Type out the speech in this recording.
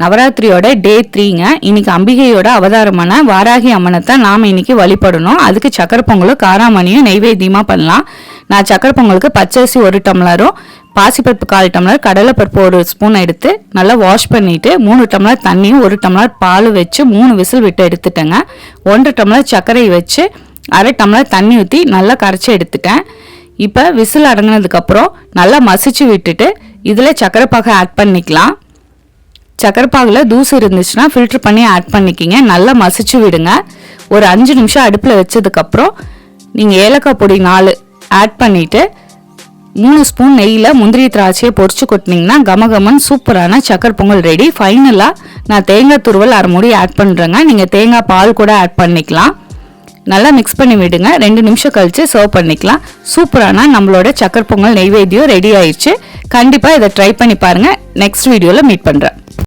நவராத்திரியோட டே 3ங்க. இன்னைக்கு அம்பிகையோட அவதாரமான வாராகி அம்மனை தான் நாம் இன்னைக்கு வழிபடணும். அதுக்கு சக்கரை பொங்கலும் காராமணியும் நெய்வேத்தியமாக பண்ணலாம். நான் சக்கரை பொங்கலுக்கு பச்சரிசி 1 டம்ளரும் பாசிப்பருப்பு 1/4 டம்ளர் கடலைப்பருப்பு 1 ஸ்பூன் எடுத்து நல்லா வாஷ் பண்ணிவிட்டு 3 டம்ளர் தண்ணியும் 1 டம்ளர் பால் வச்சு 3 விசில் விட்டு எடுத்துட்டேங்க. 1 டம்ளர் சர்க்கரை வச்சு 1/2 டம்ளர் தண்ணி ஊற்றி நல்லா கரைச்சி எடுத்துட்டேன். இப்போ விசில் அடங்கினதுக்கப்புறம் நல்லா மசிச்சு விட்டுட்டு இதில் சக்கரை பாகை ஆட் பண்ணிக்கலாம். சக்கரை பாகில் தூசு இருந்துச்சுன்னா ஃபில்டர் பண்ணி ஆட் பண்ணிக்கிங்க. நல்லா மசிச்சு விடுங்க. ஒரு 5 நிமிஷம் அடுப்பில் வச்சதுக்கப்புறம் நீங்கள் ஏலக்காய் பொடி 4 ஆட் பண்ணிவிட்டு 3 ஸ்பூன் நெய்யில் முந்திரி திராட்சையை பொரிச்சு கொட்டினீங்கன்னா கமகமன் சூப்பரான சக்கரை பொங்கல் ரெடி. ஃபைனலாக நான் தேங்காய் துருவல் 1/2 மூடி ஆட் பண்ணுறேங்க. நீங்கள் தேங்காய் பால் கூட ஆட் பண்ணிக்கலாம். நல்லா மிக்ஸ் பண்ணி விடுங்க. 2 நிமிஷம் கழித்து சர்வ் பண்ணிக்கலாம். சூப்பரான நம்மளோட சக்கரை பொங்கல் நெய்வேத்தியம் ரெடி ஆயிடுச்சு. கண்டிப்பாக இதை ட்ரை பண்ணி பாருங்கள். நெக்ஸ்ட் வீடியோவில் மீட் பண்ணுறேன்.